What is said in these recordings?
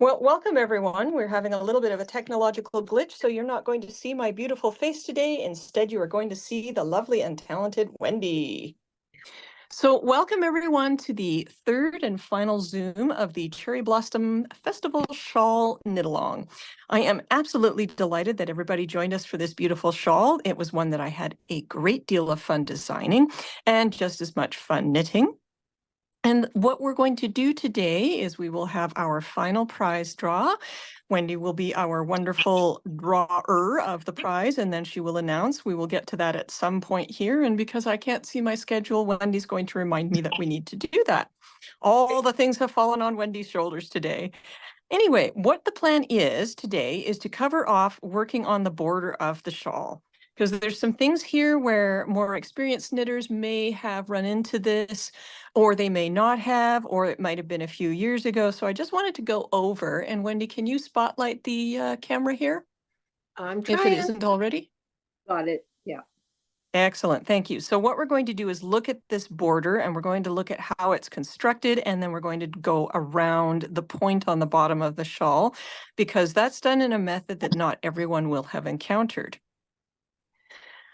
Well, welcome everyone. We're having a little bit of a technological glitch, so you're not going to see my beautiful face today. Instead, you are going to see the lovely and talented Wendy. So welcome everyone to the third and final Zoom of the Cherry Blossom Festival Shawl Knit-Along. I am absolutely delighted that everybody joined us for this beautiful shawl. It was one that I had a great deal of fun designing and just as much fun knitting. And what we're going to do today is we will have our final prize draw. Wendy will be our wonderful drawer of the prize, and then she will announce. We will get to that at some point here. And because I can't see my schedule, Wendy's going to remind me that we need to do that. All the things have fallen on Wendy's shoulders today. Anyway, what the plan is today is to cover off working on the border of the shawl, because there's some things here where more experienced knitters may have run into this, or they may not have, or it might have been a few years ago. So I just wanted to go over. And Wendy, can you spotlight the camera here? I'm If it trying. isn't already? Got it. Yeah. Excellent, thank you. So what we're going to do is look at this border, and we're going to look at how it's constructed, and then we're going to go around the point on the bottom of the shawl, because that's done in a method that not everyone will have encountered.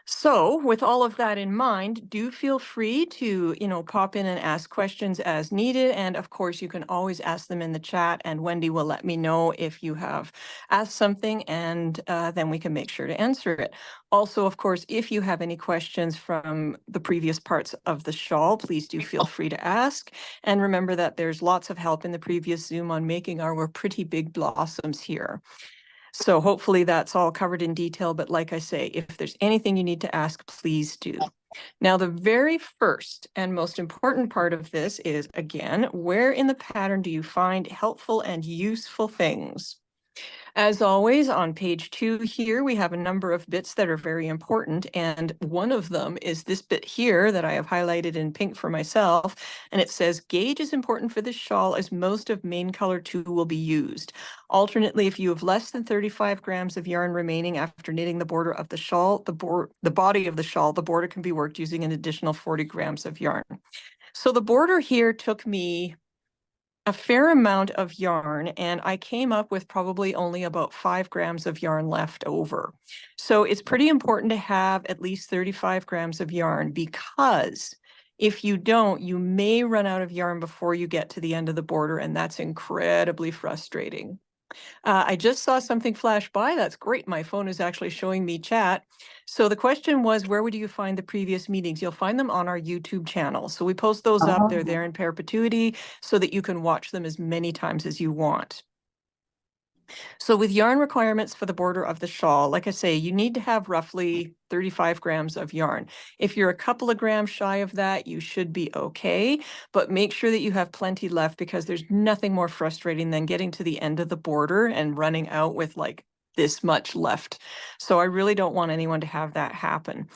So with all of that in mind, do feel free to, pop in and ask questions as needed. And of course, you can always ask them in the chat, and Wendy will let me know if you have asked something, and then we can make sure to answer it. Also, of course, if you have any questions from the previous parts of the shawl, please do feel free to ask. And remember that there's lots of help in the previous Zoom on making our pretty big blossoms here. So hopefully that's all covered in detail, but like I say, if there's anything you need to ask, please do. Now, the very first and most important part of this is, again, where in the pattern do you find helpful and useful things? As always, on page 2 here, we have a number of bits that are very important, and one of them is this bit here that I have highlighted in pink for myself, and it says, gauge is important for this shawl as most of main color 2 will be used. Alternately, if you have less than 35 grams of yarn remaining after knitting the border of the shawl, the body of the shawl, the border can be worked using an additional 40 grams of yarn. So the border here took me a fair amount of yarn, and I came up with probably only about 5 grams of yarn left over. So it's pretty important to have at least 35 grams of yarn, because if you don't, you may run out of yarn before you get to the end of the border, and that's incredibly frustrating. I just saw something flash by. That's great. My phone is actually showing me chat. So the question was, where would you find the previous meetings? You'll find them on our YouTube channel. So we post those up. They're there in perpetuity so that you can watch them as many times as you want. So with yarn requirements for the border of the shawl, like I say, you need to have roughly 35 grams of yarn. If you're a couple of grams shy of that, you should be okay, but make sure that you have plenty left, because there's nothing more frustrating than getting to the end of the border and running out with like this much left. So I really don't want anyone to have that happen.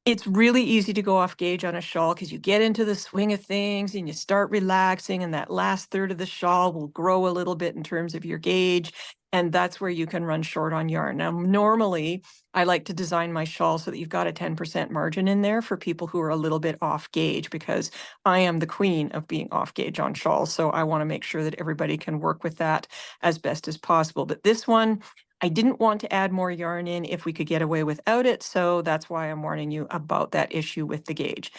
It's really easy to go off gauge on a shawl because you get into the swing of things and you start relaxing, and that last third of the shawl will grow a little bit in terms of your gauge, and that's where you can run short on yarn. Now, normally, I like to design my shawl so that you've got a 10% margin in there for people who are a little bit off gauge, because I am the queen of being off gauge on shawls, so I want to make sure that everybody can work with that as best as possible. But this one, I didn't want to add more yarn in if we could get away without it, so that's why I'm warning you about that issue with the gauge.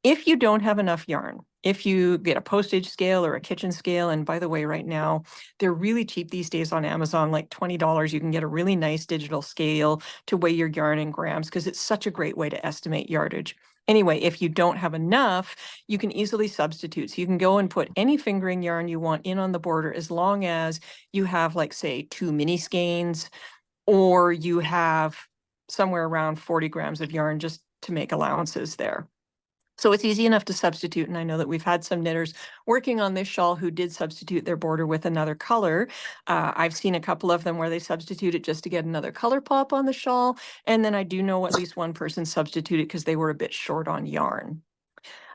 If you don't have enough yarn, if you get a postage scale or a kitchen scale, and by the way, right now, they're really cheap these days on Amazon, like $20, you can get a really nice digital scale to weigh your yarn in grams, because it's such a great way to estimate yardage. Anyway, if you don't have enough, you can easily substitute. So you can go and put any fingering yarn you want in on the border, as long as you have, like, say, 2 mini skeins, or you have somewhere around 40 grams of yarn, just to make allowances there. So it's easy enough to substitute, and I know that we've had some knitters working on this shawl who did substitute their border with another color. I've seen a couple of them where they substitute it just to get another color pop on the shawl, and then I do know at least one person substituted because they were a bit short on yarn.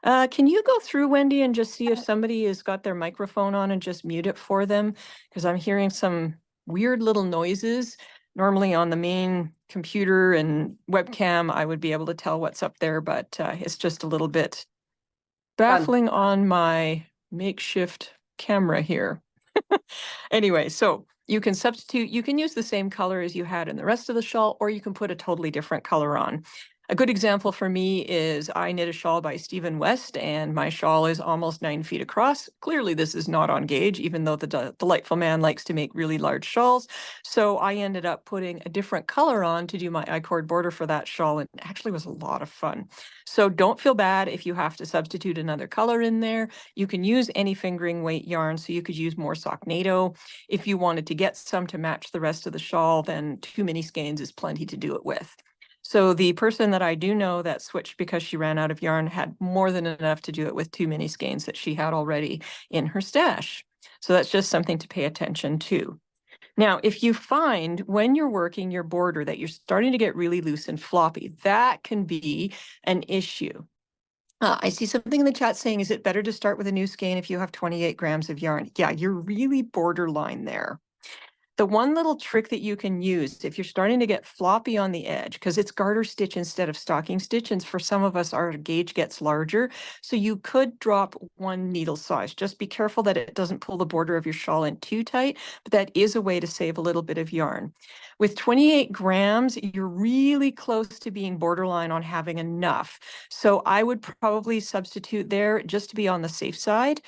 Can you go through, Wendy, and just see if somebody has got their microphone on and just mute it for them? Because I'm hearing some weird little noises. Normally on the main computer and webcam, I would be able to tell what's up there, but it's just a little bit baffling on my makeshift camera here. Anyway, so you can substitute, you can use the same color as you had in the rest of the shawl, or you can put a totally different color on. A good example for me is I knit a shawl by Stephen West, and my shawl is almost 9 feet across. Clearly, this is not on gauge, even though the delightful man likes to make really large shawls. So I ended up putting a different color on to do my I-cord border for that shawl, and it actually was a lot of fun. So don't feel bad if you have to substitute another color in there. You can use any fingering weight yarn, so you could use more Socknado. If you wanted to get some to match the rest of the shawl, then 2 mini skeins is plenty to do it with. So the person that I do know that switched because she ran out of yarn had more than enough to do it with 2 mini skeins that she had already in her stash. So that's just something to pay attention to. Now, if you find when you're working your border that you're starting to get really loose and floppy, that can be an issue. I see something in the chat saying, is it better to start with a new skein if you have 28 grams of yarn? Yeah, you're really borderline there. The one little trick that you can use if you're starting to get floppy on the edge, because it's garter stitch instead of stocking stitch, and for some of us, our gauge gets larger, so you could drop 1 needle size. Just be careful that it doesn't pull the border of your shawl in too tight, but that is a way to save a little bit of yarn. With 28 grams, you're really close to being borderline on having enough. So I would probably substitute there just to be on the safe side.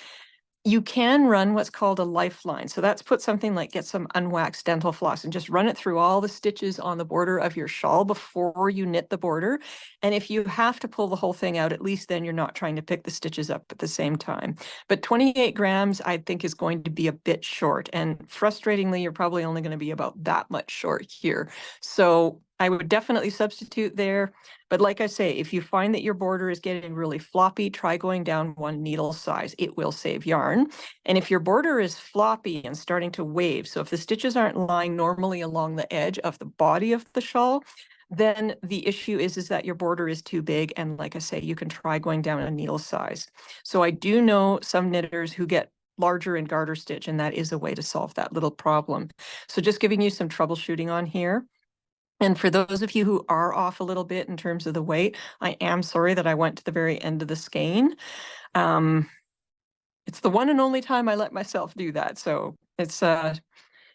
You can run what's called a lifeline. So that's put something like get some unwaxed dental floss and just run it through all the stitches on the border of your shawl before you knit the border. And if you have to pull the whole thing out, at least then you're not trying to pick the stitches up at the same time. But 28 grams, I think, is going to be a bit short. And frustratingly, you're probably only going to be about that much short here. So I would definitely substitute there. But like I say, if you find that your border is getting really floppy, try going down 1 needle size. It will save yarn. And if your border is floppy and starting to wave, so if the stitches aren't lying normally along the edge of the body of the shawl, then the issue is that your border is too big. And like I say, you can try going down a needle size. So I do know some knitters who get larger in garter stitch, and that is a way to solve that little problem. So just giving you some troubleshooting on here. And for those of you who are off a little bit in terms of the weight, I am sorry that I went to the very end of the skein. It's the one and only time I let myself do that. So it's an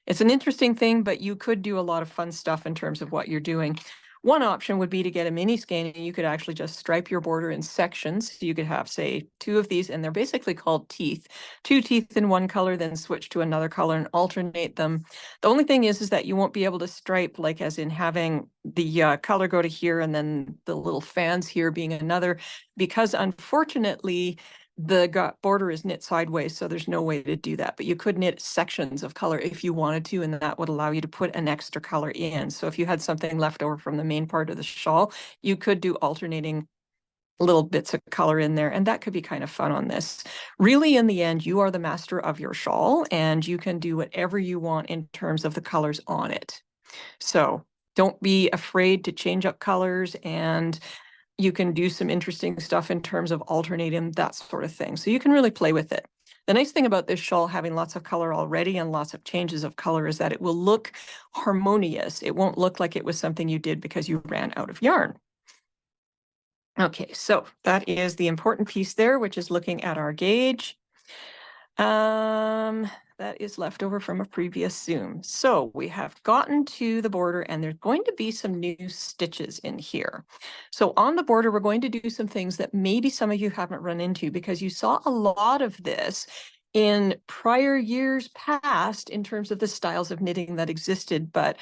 interesting thing, but you could do a lot of fun stuff in terms of what you're doing. One option would be to get a mini skein, and you could actually just stripe your border in sections. So you could have, say, 2 of these, and they're basically called teeth. 2 teeth in one color, then switch to another color and alternate them. The only thing is that you won't be able to stripe, like as in having the color go to here and then the little fans here being another, because unfortunately, the border is knit sideways, so there's no way to do that. But you could knit sections of color if you wanted to, and that would allow you to put an extra color in. So if you had something left over from the main part of the shawl, you could do alternating little bits of color in there, and that could be kind of fun on this. Really, in the end, you are the master of your shawl, and you can do whatever you want in terms of the colors on it. So don't be afraid to change up colors, and you can do some interesting stuff in terms of alternating, that sort of thing. So you can really play with it. The nice thing about this shawl having lots of color already and lots of changes of color is that it will look harmonious. It won't look like it was something you did because you ran out of yarn. Okay, so that is the important piece there, which is looking at our gauge. That is left over from a previous Zoom. So we have gotten to the border, and there's going to be some new stitches in here. So on the border, we're going to do some things that maybe some of you haven't run into, because you saw a lot of this in prior years past in terms of the styles of knitting that existed. But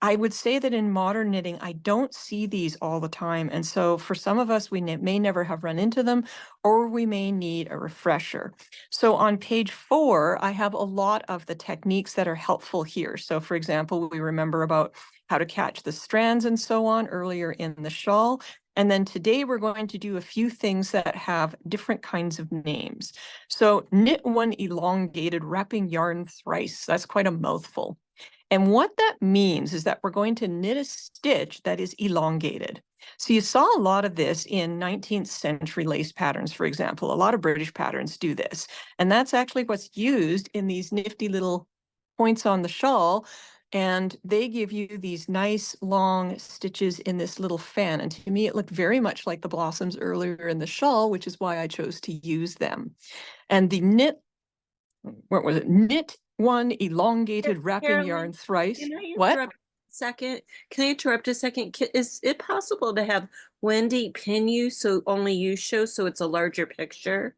I would say that in modern knitting, I don't see these all the time. And so for some of us, we may never have run into them, or we may need a refresher. So on page 4, I have a lot of the techniques that are helpful here. So for example, we remember about how to catch the strands and so on earlier in the shawl. And then today we're going to do a few things that have different kinds of names. So knit 1 elongated, wrapping yarn thrice. That's quite a mouthful. And what that means is that we're going to knit a stitch that is elongated. So you saw a lot of this in 19th century lace patterns, for example. A lot of British patterns do this. And that's actually what's used in these nifty little points on the shawl. And they give you these nice long stitches in this little fan. And to me, it looked very much like the blossoms earlier in the shawl, which is why I chose to use them. And the knit, what was it? Knit one elongated wrapping yarn Carolyn, thrice. can I What? interrupt a second? Can I interrupt a second? Is it possible to have Wendy pin you so only you show so it's a larger picture?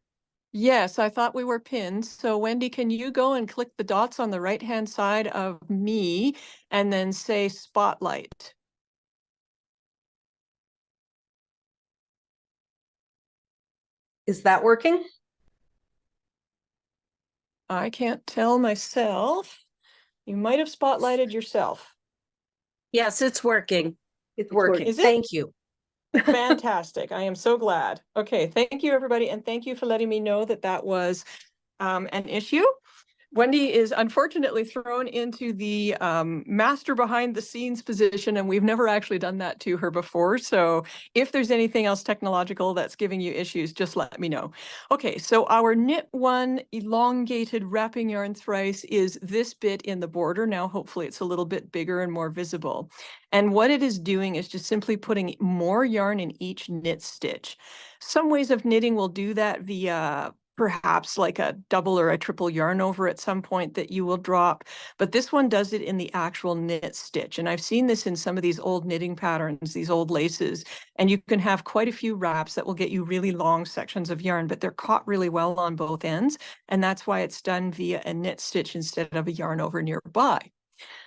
Yes, I thought we were pinned. So Wendy, can you go and click the dots on the right-hand side of me and then say spotlight? Is that working? I can't tell myself. You might have spotlighted yourself. Yes, it's working. It's working. Is it? Thank you. Fantastic. I am so glad. Okay, thank you, everybody. And thank you for letting me know that that was an issue. Wendy is unfortunately thrown into the master behind the scenes position, and we've never actually done that to her before. So if there's anything else technological that's giving you issues, just let me know. Okay, so our knit one elongated wrapping yarn thrice is this bit in the border. Now, hopefully it's a little bit bigger and more visible. And what it is doing is just simply putting more yarn in each knit stitch. Some ways of knitting will do that via perhaps like a double or a triple yarn over at some point that you will drop, but this one does it in the actual knit stitch. And I've seen this in some of these old knitting patterns, these old laces, and you can have quite a few wraps that will get you really long sections of yarn, but they're caught really well on both ends. And that's why it's done via a knit stitch instead of a yarn over nearby.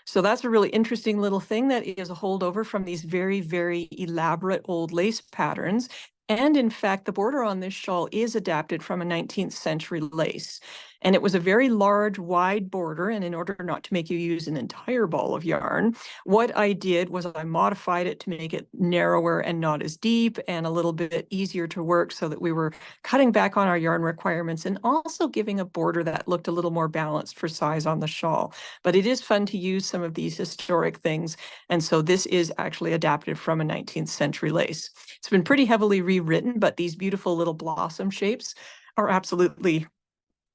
So that's a really interesting little thing that is a holdover from these very, very elaborate old lace patterns. And in fact, the border on this shawl is adapted from a 19th century lace. And it was a very large, wide border. And in order not to make you use an entire ball of yarn, what I did was I modified it to make it narrower and not as deep and a little bit easier to work so that we were cutting back on our yarn requirements and also giving a border that looked a little more balanced for size on the shawl. But it is fun to use some of these historic things. And so this is actually adapted from a 19th century lace. It's been pretty heavily rewritten, but these beautiful little blossom shapes are absolutely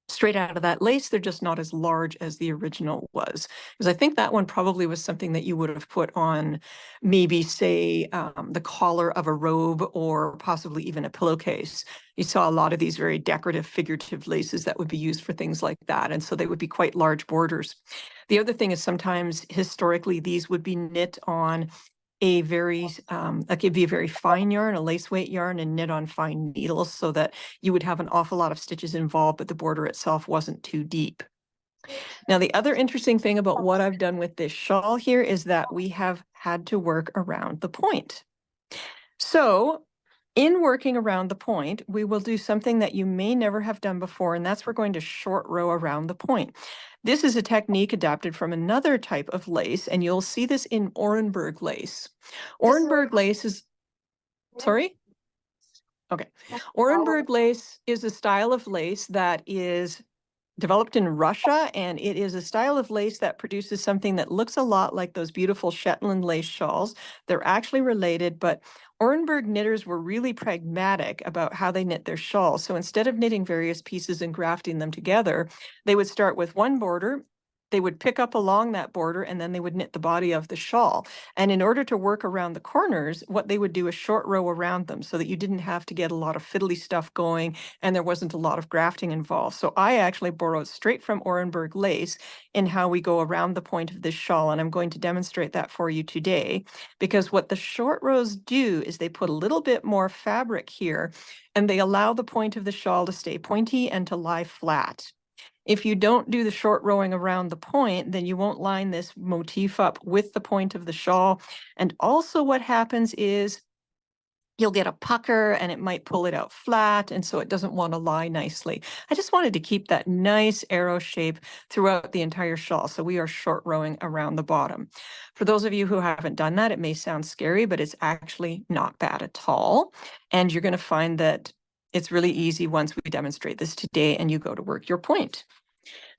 straight out of that lace. They're just not as large as the original was. Because I think that one probably was something that you would have put on maybe, say, the collar of a robe or possibly even a pillowcase. You saw a lot of these very decorative, figurative laces that would be used for things like that. And so they would be quite large borders. The other thing is sometimes historically, these would be knit on a very, like it'd be a very fine yarn, a lace weight yarn, and knit on fine needles so that you would have an awful lot of stitches involved, but the border itself wasn't too deep. Now, the other interesting thing about what I've done with this shawl here is that we have had to work around the point. So in working around the point, we will do something that you may never have done before, and that's we're going to short row around the point. This is a technique adapted from another type of lace, and you'll see this in Orenburg lace. Orenburg lace is, sorry? Okay. Orenburg lace is a style of lace that is developed in Russia, and it is a style of lace that produces something that looks a lot like those beautiful Shetland lace shawls. They're actually related, but Orenburg knitters were really pragmatic about how they knit their shawls. So instead of knitting various pieces and grafting them together, they would start with one border. They would pick up along that border and then they would knit the body of the shawl. And in order to work around the corners, what they would do is short row around them so that you didn't have to get a lot of fiddly stuff going and there wasn't a lot of grafting involved. So I actually borrowed straight from Orenburg lace in how we go around the point of this shawl. And I'm going to demonstrate that for you today, because what the short rows do is they put a little bit more fabric here and they allow the point of the shawl to stay pointy and to lie flat. If you don't do the short rowing around the point, then you won't line this motif up with the point of the shawl. And also what happens is you'll get a pucker and it might pull it out flat, and so it doesn't want to lie nicely. I just wanted to keep that nice arrow shape throughout the entire shawl, so we are short rowing around the bottom. For those of you who haven't done that, it may sound scary, but it's actually not bad at all. And you're going to find that it's really easy once we demonstrate this today and you go to work your point.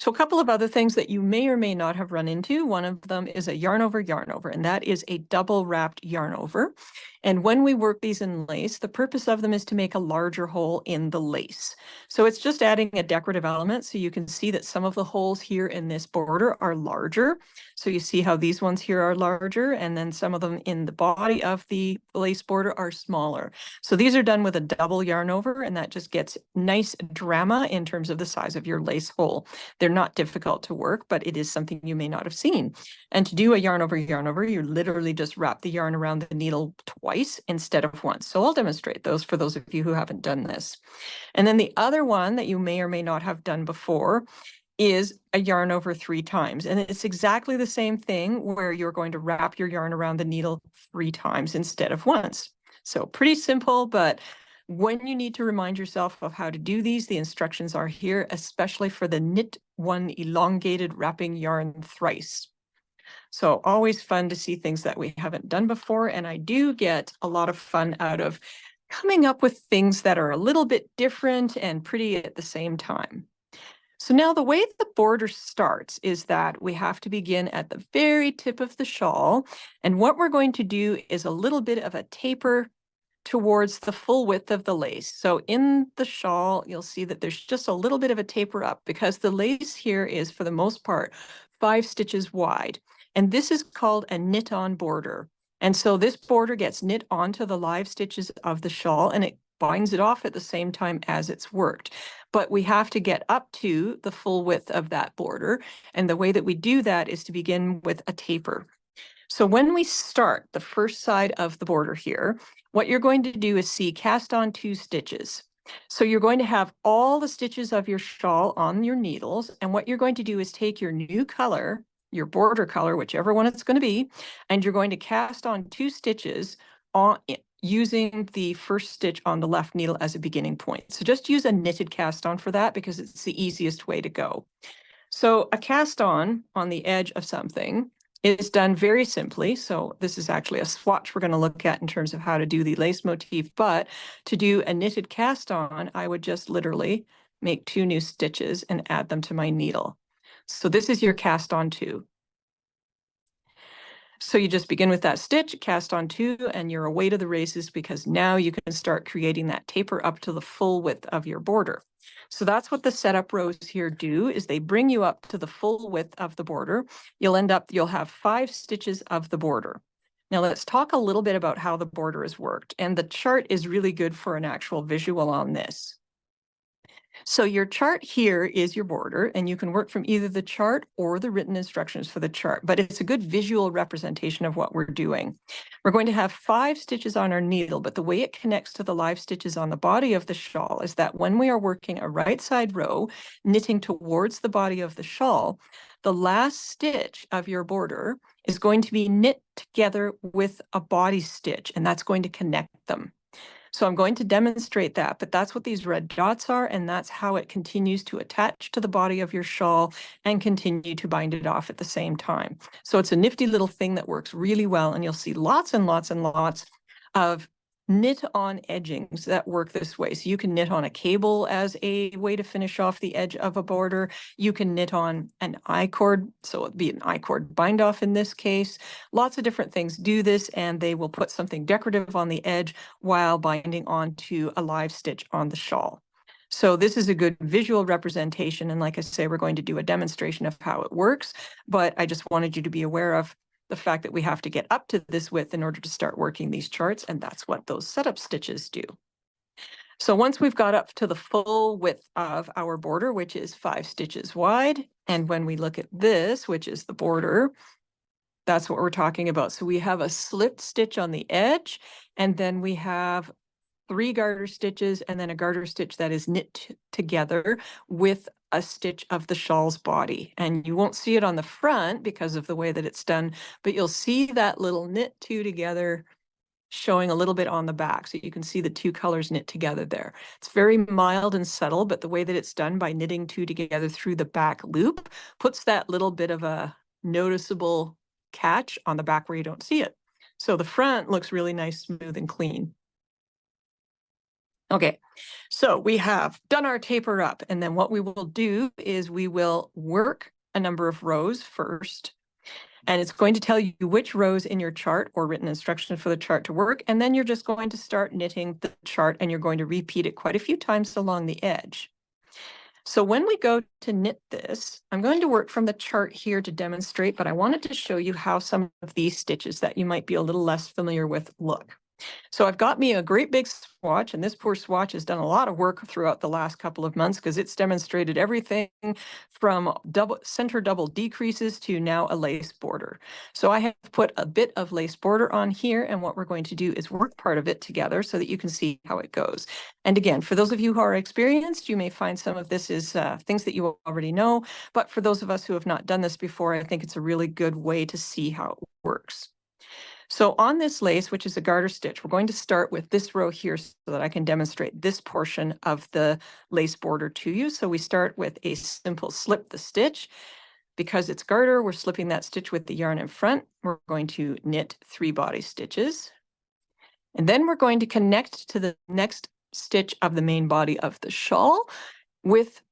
So a couple of other things that you may or may not have run into. One of them is a yarn over, and that is a double wrapped yarn over. And when we work these in lace, the purpose of them is to make a larger hole in the lace. So it's just adding a decorative element. So you can see that some of the holes here in this border are larger. So you see how these ones here are larger, and then some of them in the body of the lace border are smaller. So these are done with a double yarn over, and that just gets nice drama in terms of the size of your lace hole. they're not difficult to work, but it is something you may not have seen. And to do a yarn over, you literally just wrap the yarn around the needle twice instead of once. So I'll demonstrate those for those of you who haven't done this. And then the other one that you may or may not have done before is a yarn over 3 times. And it's exactly the same thing where you're going to wrap your yarn around the needle 3 times instead of once. So pretty simple, but when you need to remind yourself of how to do these, the instructions are here, especially for the knit 1 elongated wrapping yarn thrice. So always fun to see things that we haven't done before. And I do get a lot of fun out of coming up with things that are a little bit different and pretty at the same time. So now the way the border starts is that we have to begin at the very tip of the shawl. And what we're going to do is a little bit of a taper towards the full width of the lace. So in the shawl, you'll see that there's just a little bit of a taper up because the lace here is, for the most part, 5 stitches wide. And this is called a knit-on border. And so this border gets knit onto the live stitches of the shawl, and it binds it off at the same time as it's worked. But we have to get up to the full width of that border. And the way that we do that is to begin with a taper. So when we start the first side of the border here, what you're going to do is see cast on 2 stitches. So you're going to have all the stitches of your shawl on your needles. And what you're going to do is take your new color, your border color, whichever one it's going to be, and you're going to cast on 2 stitches on using the first stitch on the left needle as a beginning point. So just use a knitted cast on for that because it's the easiest way to go. So a cast on the edge of something is done very simply. So this is actually a swatch we're going to look at in terms of how to do the lace motif. But to do a knitted cast on, I would just literally make 2 new stitches and add them to my needle. So this is your cast on 2. So you just begin with that stitch, cast on 2, and you're away to the races because now you can start creating that taper up to the full width of your border. So that's what the setup rows here do, is they bring you up to the full width of the border. You'll have 5 stitches of the border. Now let's talk a little bit about how the border is worked. And the chart is really good for an actual visual on this. So your chart here is your border, and you can work from either the chart or the written instructions for the chart, but it's a good visual representation of what we're doing. We're going to have 5 stitches on our needle, but the way it connects to the live stitches on the body of the shawl is that when we are working a right side row, knitting towards the body of the shawl, the last stitch of your border is going to be knit together with a body stitch, and that's going to connect them. So I'm going to demonstrate that, but that's what these red dots are, and that's how it continues to attach to the body of your shawl and continue to bind it off at the same time. So it's a nifty little thing that works really well, and you'll see lots and lots and lots of knit-on edgings that work this way. So you can knit on a cable as a way to finish off the edge of a border. You can knit on an I-cord, so it'd be an I-cord bind-off in this case. Lots of different things do this, and they will put something decorative on the edge while binding onto a live stitch on the shawl. So this is a good visual representation, and like I say, we're going to do a demonstration of how it works, but I just wanted you to be aware of the fact that we have to get up to this width in order to start working these charts, and that's what those setup stitches do. So once we've got up to the full width of our border, which is 5 stitches wide, and when we look at this, which is the border, that's what we're talking about. So we have a slipped stitch on the edge, and then we have 3 garter stitches, and then a garter stitch that is knit together with a stitch of the shawl's body. And you won't see it on the front because of the way that it's done, but you'll see that little knit 2 together showing a little bit on the back. So you can see the 2 colors knit together there. It's very mild and subtle, but the way that it's done by knitting 2 together through the back loop puts that little bit of a noticeable catch on the back where you don't see it. So the front looks really nice, smooth, and clean. Okay, so we have done our taper up, and then what we will do is we will work a number of rows first, and it's going to tell you which rows in your chart or written instructions for the chart to work, and then you're just going to start knitting the chart, and you're going to repeat it quite a few times along the edge. So when we go to knit this, I'm going to work from the chart here to demonstrate, but I wanted to show you how some of these stitches that you might be a little less familiar with look. So I've got me a great big swatch, and this poor swatch has done a lot of work throughout the last couple of months because it's demonstrated everything from center double decreases to now a lace border. So I have put a bit of lace border on here, and what we're going to do is work part of it together so that you can see how it goes. And again, for those of you who are experienced, you may find some of this is things that you already know, but for those of us who have not done this before, I think it's a really good way to see how it works. So on this lace, which is a garter stitch, we're going to start with this row here so that I can demonstrate this portion of the lace border to you. So we start with a simple slip the stitch. Because it's garter, we're slipping that stitch with the yarn in front. We're going to knit 3 body stitches. And then we're going to connect to the next stitch of the main body of the shawl with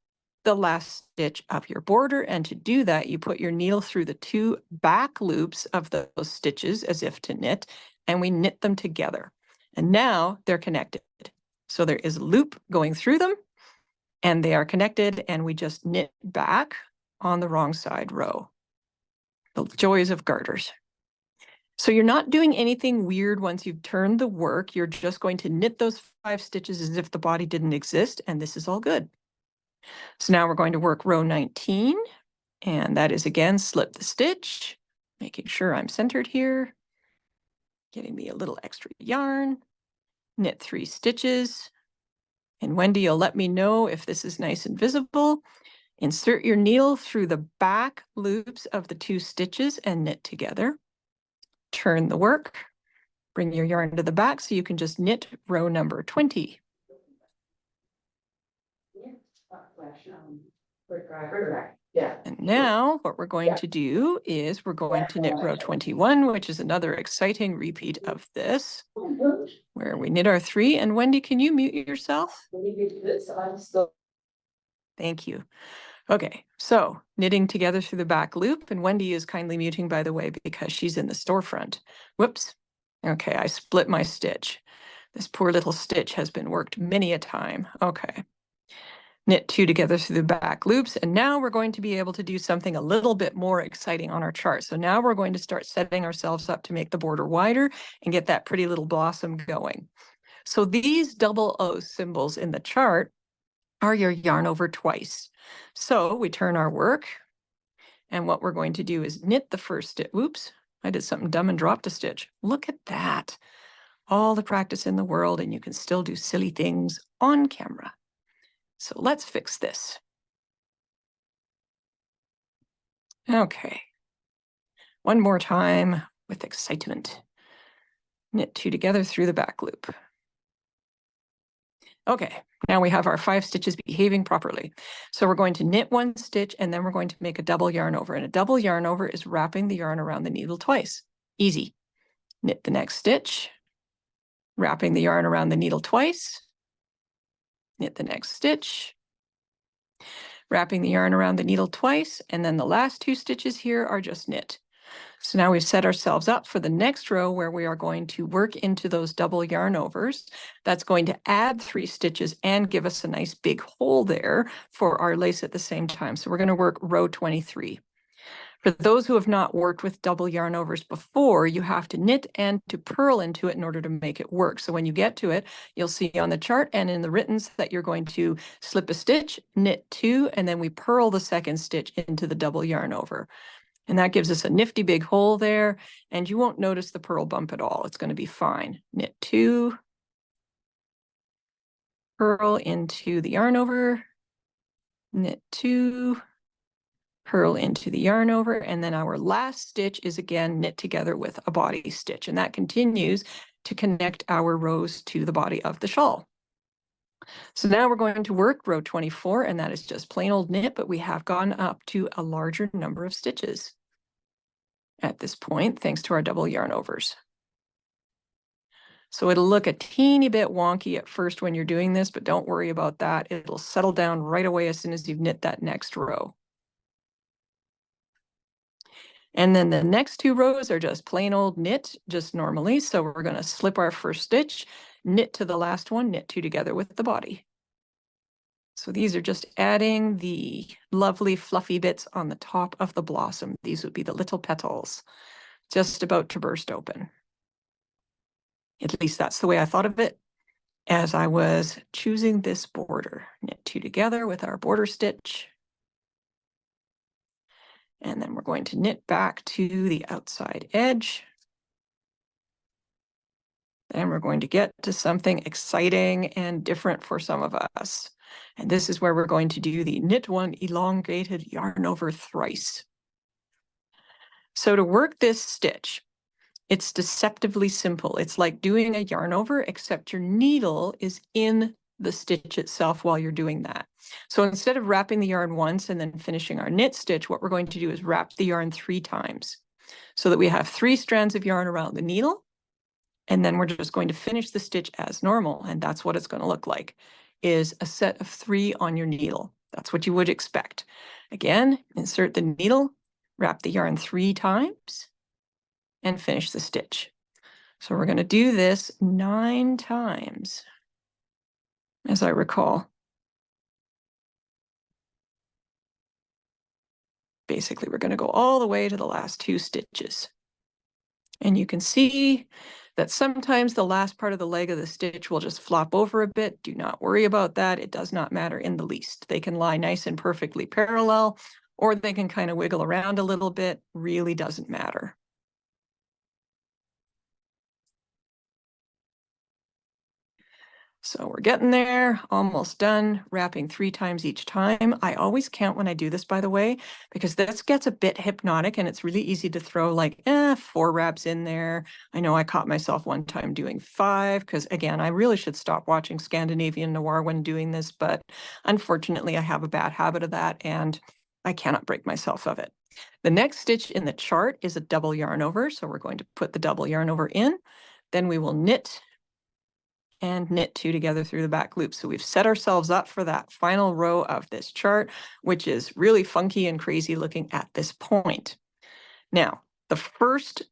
the last stitch of your border. And to do that, you put your needle through the 2 back loops of those stitches as if to knit, and we knit them together. And now they're connected. So there is a loop going through them, and they are connected, and we just knit back on the wrong side row. The joys of garters. So you're not doing anything weird once you've turned the work. You're just going to knit those 5 stitches as if the body didn't exist, and this is all good. So now we're going to work row 19, and that is again, slip the stitch, making sure I'm centered here, getting me a little extra yarn, knit 3 stitches, and Wendy, you'll let me know if this is nice and visible. Insert your needle through the back loops of the 2 stitches and knit together. Turn the work, bring your yarn to the back so you can just knit row number 20. And now what we're going to do is we're going to knit row 21, which is another exciting repeat of this, where we knit our 3. And Wendy, can you mute yourself? Thank you. Okay, so knitting together through the back loop, and Wendy is kindly muting, by the way, because she's in the storefront. Whoops. Okay, I split my stitch. This poor little stitch has been worked many a time. Okay. Knit 2 together through the back loops, and now we're going to be able to do something a little bit more exciting on our chart. So now we're going to start setting ourselves up to make the border wider and get that pretty little blossom going. So these double O symbols in the chart are your yarn over twice. So we turn our work, and what we're going to do is knit the first stitch. Oops, I did something dumb and dropped a stitch. Look at that. All the practice in the world, and you can still do silly things on camera. So let's fix this. Okay. One more time with excitement. Knit 2 together through the back loop. Okay, now we have our 5 stitches behaving properly. So we're going to knit 1 stitch, and then we're going to make a double yarn over. And a double yarn over is wrapping the yarn around the needle twice. Easy. Knit the next stitch, wrapping the yarn around the needle twice. Knit the next stitch, wrapping the yarn around the needle twice, and then the last 2 stitches here are just knit. So now we've set ourselves up for the next row where we are going to work into those double yarn overs. That's going to add 3 stitches and give us a nice big hole there for our lace at the same time. So we're going to work row 23. For those who have not worked with double yarn overs before, you have to knit and to purl into it in order to make it work. So when you get to it, you'll see on the chart and in the writtens that you're going to slip a stitch, knit 2, and then we purl the second stitch into the double yarn over. And that gives us a nifty big hole there, and you won't notice the purl bump at all. It's going to be fine. Knit 2, purl into the yarn over, knit 2, purl into the yarn over, and then our last stitch is again knit together with a body stitch, and that continues to connect our rows to the body of the shawl. So now we're going to work row 24, and that is just plain old knit, but we have gone up to a larger number of stitches at this point, thanks to our double yarn overs. So it'll look a teeny bit wonky at first when you're doing this, but don't worry about that. It'll settle down right away as soon as you've knit that next row. And then the next 2 rows are just plain old knit, just normally. So we're going to slip our first stitch, knit to the last one, knit 2 together with the body. So these are just adding the lovely fluffy bits on the top of the blossom. These would be the little petals, just about to burst open. At least that's the way I thought of it as I was choosing this border. Knit 2 together with our border stitch. And then we're going to knit back to the outside edge. Then we're going to get to something exciting and different for some of us. And this is where we're going to do the knit 1 elongated yarn over thrice. So to work this stitch, it's deceptively simple. It's like doing a yarn over, except your needle is in the stitch itself while you're doing that. So instead of wrapping the yarn once and then finishing our knit stitch, what we're going to do is wrap the yarn 3 times so that we have 3 strands of yarn around the needle. And then we're just going to finish the stitch as normal. And that's what it's going to look like, is a set of 3 on your needle. That's what you would expect. Again, insert the needle, wrap the yarn 3 times, and finish the stitch. So we're going to do this 9 times, as I recall. Basically, we're going to go all the way to the last 2 stitches. And you can see that sometimes the last part of the leg of the stitch will just flop over a bit. Do not worry about that. It does not matter in the least. They can lie nice and perfectly parallel, or they can kind of wiggle around a little bit. Really doesn't matter. So we're getting there, almost done, wrapping 3 times each time. I always count when I do this, by the way, because this gets a bit hypnotic and it's really easy to throw like 4 wraps in there. I know I caught myself one time doing 5 because, again, I really should stop watching Scandinavian noir when doing this, but unfortunately I have a bad habit of that and I cannot break myself of it. The next stitch in the chart is a double yarn over, so we're going to put the double yarn over in. Then we will knit and knit 2 together through the back loop. So we've set ourselves up for that final row of this chart, which is really funky and crazy looking at this point. Now, the first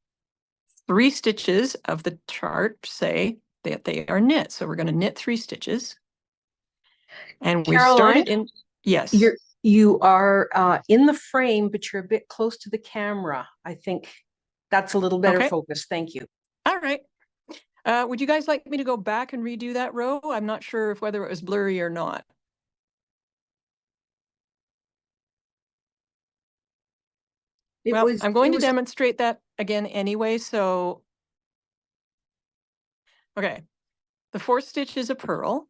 3 stitches of the chart say that they are knit. So we're going to knit 3 stitches. And we started in, yes. You are in the frame, but you're a bit close to the camera. I think that's a little better focus. Thank you. All right. Would you guys like me to go back and redo that row? I'm not sure if whether it was blurry or not. I'm going to demonstrate that again anyway, so. Okay, the 4th stitch is a purl.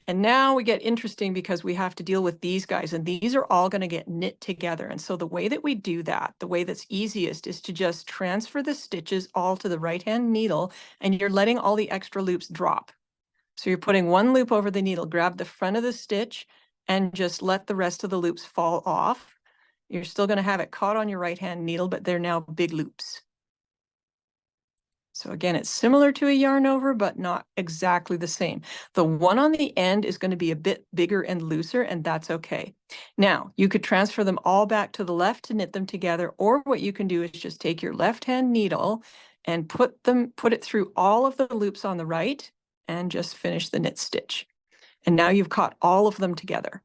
And now we get interesting because we have to deal with these guys, and these are all going to get knit together. And so the way that we do that, the way that's easiest, is to just transfer the stitches all to the right-hand needle, and you're letting all the extra loops drop. So you're putting 1 loop over the needle, grab the front of the stitch, and just let the rest of the loops fall off. You're still going to have it caught on your right-hand needle, but they're now big loops. So again, it's similar to a yarn over, but not exactly the same. The one on the end is going to be a bit bigger and looser, and that's okay. Now, you could transfer them all back to the left to knit them together, or what you can do is just take your left-hand needle and put it through all of the loops on the right and just finish the knit stitch. And now you've caught all of them together.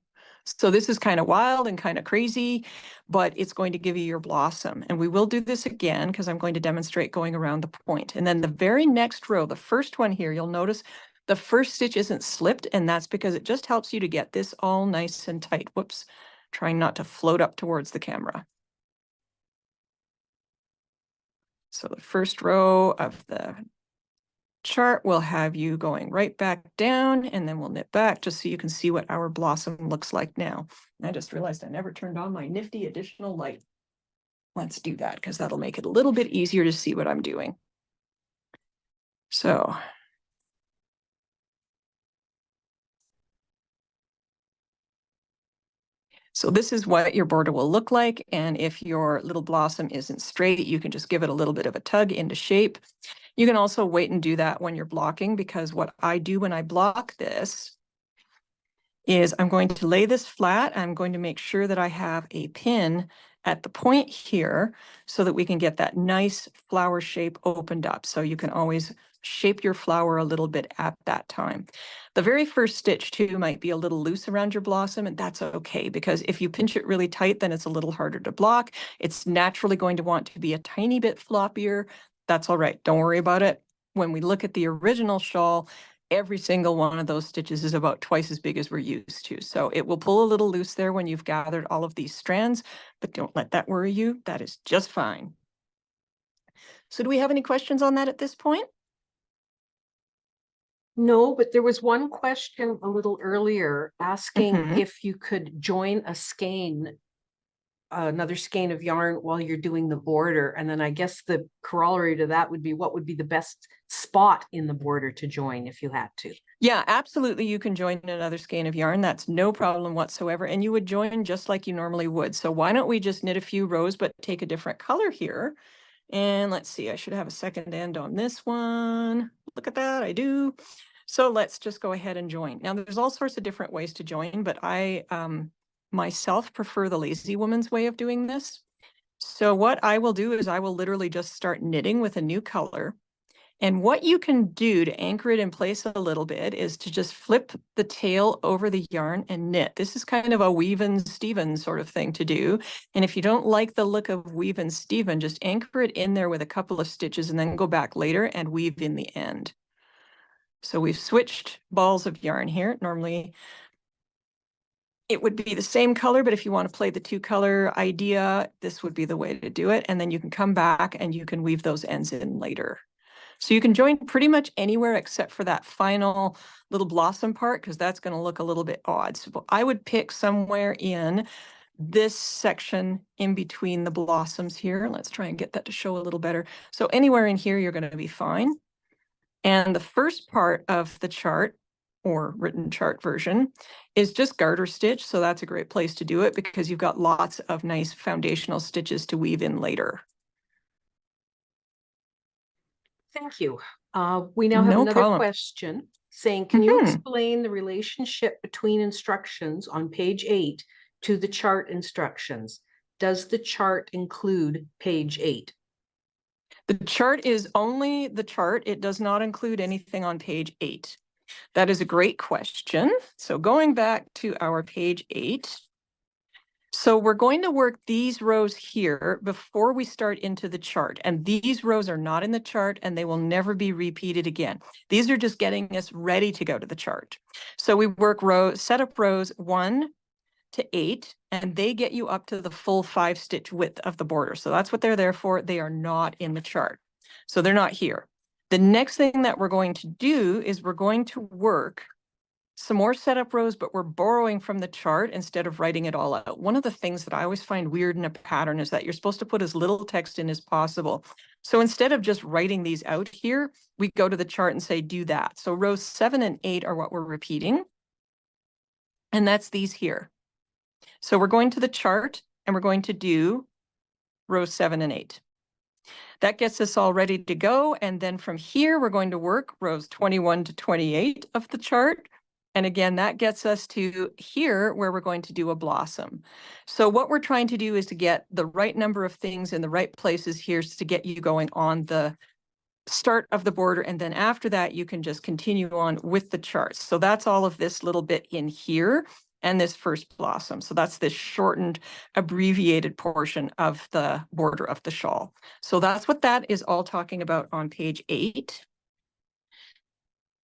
So this is kind of wild and kind of crazy, but it's going to give you your blossom. And we will do this again because I'm going to demonstrate going around the point. And then the very next row, the first one here, you'll notice the first stitch isn't slipped, and that's because it just helps you to get this all nice and tight. Whoops, trying not to float up towards the camera. So the first row of the chart will have you going right back down, and then we'll knit back just so you can see what our blossom looks like now. And I just realized I never turned on my nifty additional light. Let's do that because that'll make it a little bit easier to see what I'm doing. So this is what your border will look like. And if your little blossom isn't straight, you can just give it a little bit of a tug into shape. You can also wait and do that when you're blocking, because what I do when I block this is I'm going to lay this flat. I'm going to make sure that I have a pin at the point here so that we can get that nice flower shape opened up. So you can always shape your flower a little bit at that time. The very first stitch too might be a little loose around your blossom, and that's okay, because if you pinch it really tight, then it's a little harder to block. It's naturally going to want to be a tiny bit floppier. That's all right. Don't worry about it. when we look at the original shawl, every single one of those stitches is about twice as big as we're used to. So it will pull a little loose there when you've gathered all of these strands, but don't let that worry you. That is just fine. So do we have any questions on that at this point? No, but there was one question a little earlier asking Mhm. if you could join a skein, another skein of yarn while you're doing the border. And then I guess the corollary to that would be what would be the best spot in the border to join if you had to. Yeah, absolutely. You can join another skein of yarn. That's no problem whatsoever. And you would join just like you normally would. So why don't we just knit a few rows, but take a different color here? And let's see, I should have a second end on this one. Look at that, I do. So let's just go ahead and join. Now there's all sorts of different ways to join, but I myself prefer the lazy woman's way of doing this. So what I will do is I will literally just start knitting with a new color. And what you can do to anchor it in place a little bit is to just flip the tail over the yarn and knit. This is kind of a weave and Steven sort of thing to do. And if you don't like the look of weave and Steven, just anchor it in there with a couple of stitches and then go back later and weave in the end. So we've switched balls of yarn here. Normally it would be the same color, but if you want to play the two color idea, this would be the way to do it. And then you can come back and you can weave those ends in later. So you can join pretty much anywhere except for that final little blossom part, because that's going to look a little bit odd. So I would pick somewhere in this section in between the blossoms here. Let's try and get that to show a little better. So anywhere in here, you're going to be fine. And the first part of the chart, or written chart version, is just garter stitch. So that's a great place to do it because you've got lots of nice foundational stitches to weave in later. Thank you. We now have No another problem. question saying, can you Mhm. explain the relationship between instructions on page 8 to the chart instructions? Does the chart include page 8? The chart is only the chart. It does not include anything on page 8. That is a great question. So going back to our page 8. So we're going to work these rows here before we start into the chart. And these rows are not in the chart and they will never be repeated again. These are just getting us ready to go to the chart. So we work set up rows 1 to 8, and they get you up to the full 5-stitch width of the border. So that's what they're there for. They are not in the chart. So they're not here. The next thing that we're going to do is we're going to work some more setup rows, but we're borrowing from the chart instead of writing it all out. One of the things that I always find weird in a pattern is that you're supposed to put as little text in as possible. So instead of just writing these out here, we go to the chart and say, do that. So rows 7 and 8 are what we're repeating. And that's these here. So we're going to the chart and we're going to do rows 7 and 8. That gets us all ready to go. And then from here, we're going to work rows 21 to 28 of the chart. And again, that gets us to here where we're going to do a blossom. So what we're trying to do is to get the right number of things in the right places here to get you going on the start of the border. And then after that, you can just continue on with the charts. So that's all of this little bit in here and this first blossom. So that's this shortened, abbreviated portion of the border of the shawl. So that's what that is all talking about on page 8.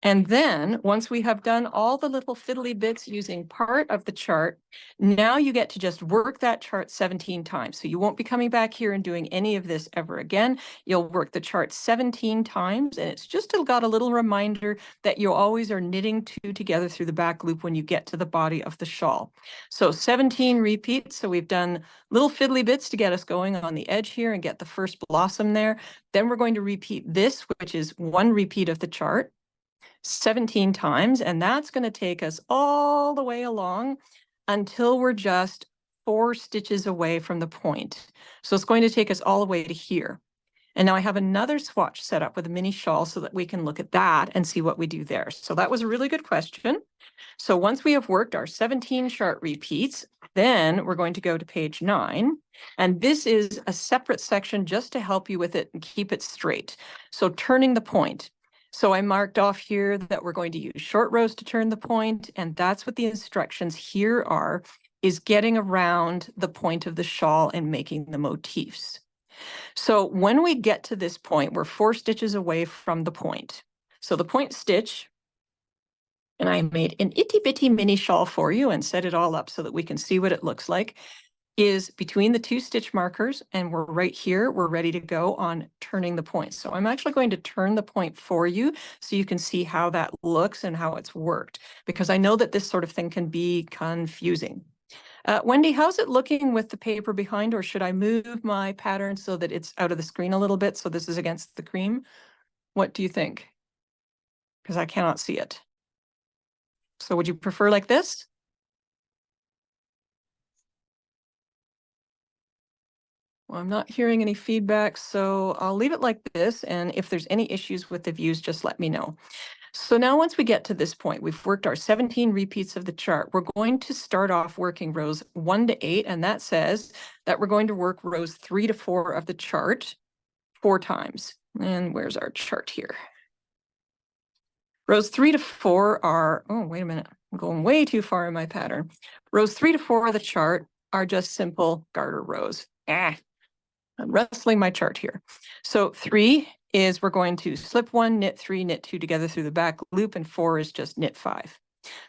And then once we have done all the little fiddly bits using part of the chart, now you get to just work that chart 17 times. So you won't be coming back here and doing any of this ever again. You'll work the chart 17 times, and it's just got a little reminder that you always are knitting 2 together through the back loop when you get to the body of the shawl. So 17 repeats. So we've done little fiddly bits to get us going on the edge here and get the first blossom there. Then we're going to repeat this, which is 1 repeat of the chart 17 times, and that's going to take us all the way along until we're just 4 stitches away from the point. So it's going to take us all the way to here. And now I have another swatch set up with a mini shawl so that we can look at that and see what we do there. So that was a really good question. So once we have worked our 17 chart repeats, then we're going to go to page 9. And this is a separate section just to help you with it and keep it straight. So turning the point. So I marked off here that we're going to use short rows to turn the point, and that's what the instructions here are, is getting around the point of the shawl and making the motifs. So So when we get to this point, we're 4 stitches away from the point. So the point stitch, and I made an itty bitty mini shawl for you and set it all up so that we can see what it looks like, is between the 2 stitch markers, and we're right here, we're ready to go on turning the point. So I'm actually going to turn the point for you so you can see how that looks and how it's worked, because I know that this sort of thing can be confusing. Wendy, how's it looking with the paper behind, or should I move my pattern so that it's out of the screen a little bit so this is against the cream? What do you think? Because I cannot see it. So would you prefer like this? Well, I'm not hearing any feedback, so I'll leave it like this. And if there's any issues with the views, just let me know. So now once we get to this point, we've worked our 17 repeats of the chart. We're going to start off working rows 1 to 8, and that says that we're going to work rows 3 to 4 of the chart 4 times. And where's our chart here? Rows 3 to 4 are, oh, wait a minute, I'm going way too far in my pattern. Rows 3 to 4 of the chart are just simple garter rows. I'm wrestling my chart here. So 3 is we're going to slip 1, knit 3, knit 2 together through the back loop, and 4 is just knit 5.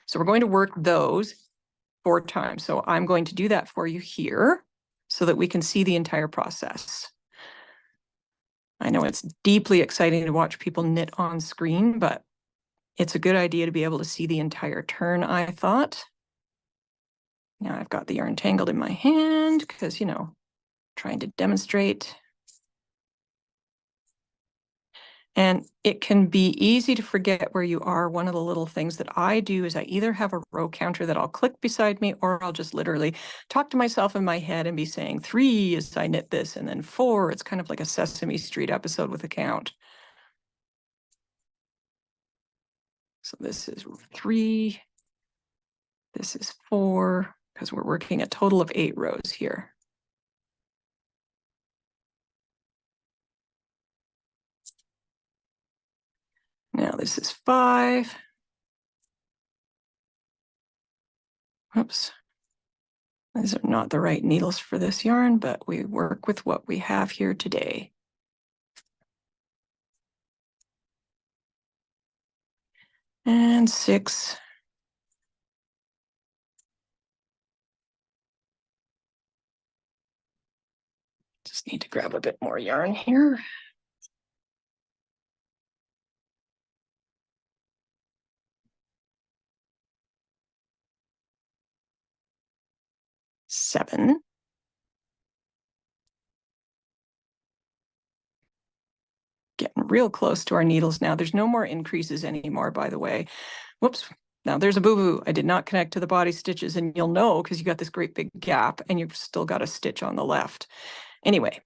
So we're going to work those 4 times. So I'm going to do that for you here so that we can see the entire process. I know it's deeply exciting to watch people knit on screen, but it's a good idea to be able to see the entire turn, I thought. Now I've got the yarn tangled in my hand because, you know, trying to demonstrate. And it can be easy to forget where you are. One of the little things that I do is I either have a row counter that I'll click beside me, or I'll just literally talk to myself in my head and be saying 3 is I knit this, and then 4, it's kind of like a Sesame Street episode with a count. So this is 3, this is 4, because we're working a total of 8 rows here. Now this is 5. Oops. These are not the right needles for this yarn, but we work with what we have here today. And 6. Just need to grab a bit more yarn here. 7. Getting real close to our needles now. There's no more increases anymore, by the way. Whoops. Now there's a boo-boo. I did not connect to the body stitches, and you'll know because you got this great big gap and you've still got a stitch on the left. Anyway,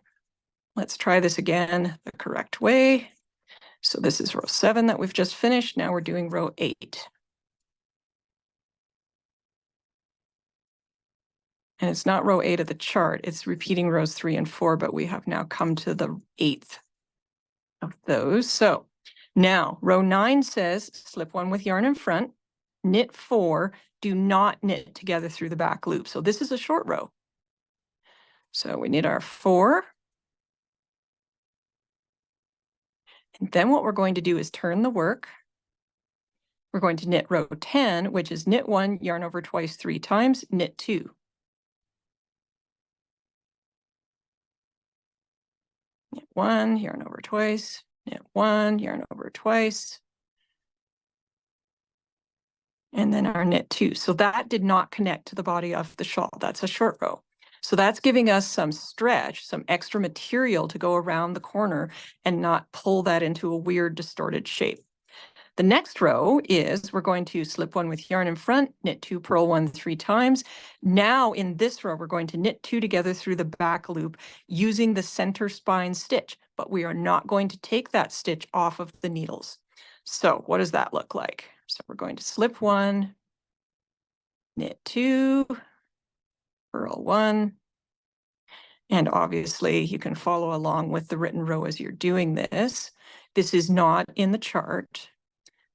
let's try this again the correct way. So this is row 7 that we've just finished. Now we're doing row 8. And it's not row 8 of the chart. It's repeating rows 3 and 4, but we have now come to the 8th of those. So now row 9 says slip 1 with yarn in front, knit 4, do not knit together through the back loop. So this is a short row. So we knit our 4. And then what we're going to do is turn the work. We're going to knit row 10, which is knit 1, yarn over twice 3 times, knit 2. Knit 1, yarn over twice, knit 1, yarn over twice. And then our knit 2. So that did not connect to the body of the shawl. That's a short row. So that's giving us some stretch, some extra material to go around the corner and not pull that into a weird distorted shape. The next row is we're going to slip 1 with yarn in front, knit 2, purl 1 3 times. Now in this row, we're going to knit 2 together through the back loop using the center spine stitch, but we are not going to take that stitch off of the needles. So what does that look like? So we're going to slip 1, knit 2, purl 1. And obviously you can follow along with the written row as you're doing this. This is not in the chart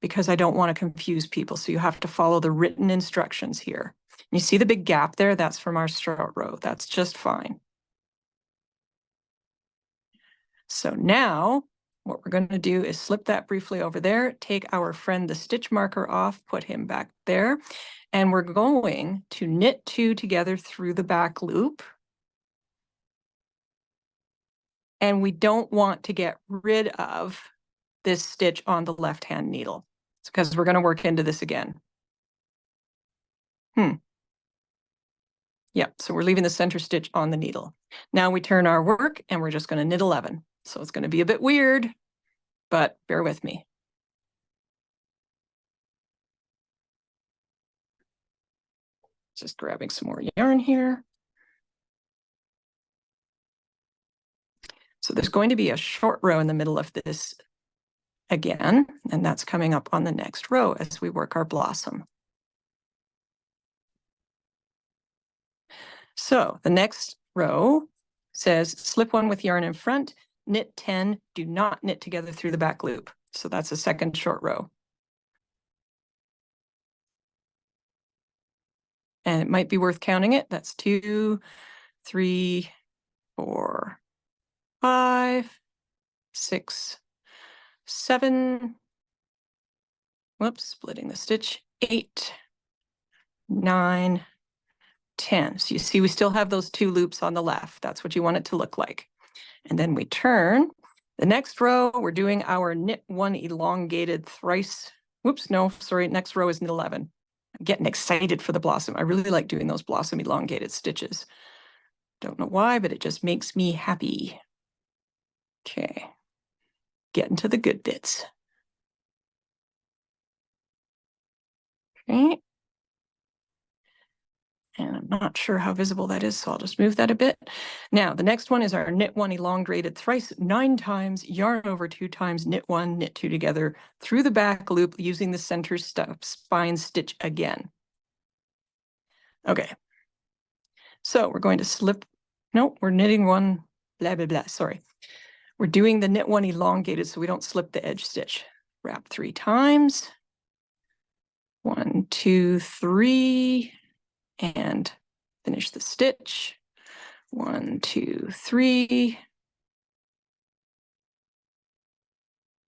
because I don't want to confuse people. So you have to follow the written instructions here. You see the big gap there? That's from our short row. That's just fine. So now what we're going to do is slip that briefly over there, take our friend the stitch marker off, put him back there, and we're going to knit 2 together through the back loop. And we don't want to get rid of this stitch on the left-hand needle. It's because we're going to work into this again. Yep, so we're leaving the center stitch on the needle. Now we turn our work and we're just going to knit 11. So it's going to be a bit weird, but bear with me. Just grabbing some more yarn here. So there's going to be a short row in the middle of this again, and that's coming up on the next row as we work our blossom. So the next row says slip 1 with yarn in front, knit 10, do not knit together through the back loop. So that's the second short row. And it might be worth counting it. That's 2, 3, 4, 5, 6, 7. Whoops, splitting the stitch. 8, 9, 10. So you see we still have those 2 loops on the left. That's what you want it to look like. And then we turn. The next row, we're doing our knit 1 elongated thrice. Whoops, no, sorry, next row is knit 11. I'm getting excited for the blossom. I really like doing those blossom elongated stitches. Don't know why, but it just makes me happy. Okay, getting to the good bits. Okay. And I'm not sure how visible that is, so I'll just move that a bit. Now, the next one is our knit 1 elongated thrice 9 times, yarn over 2 times, knit 1, knit 2 together through the back loop using the center spine stitch again. Okay. So we're going to slip, nope, we're knitting 1, blah, blah, blah, sorry. We're doing the knit 1 elongated so we don't slip the edge stitch. Wrap 3 times. 1, 2, 3. And finish the stitch. 1, 2, 3.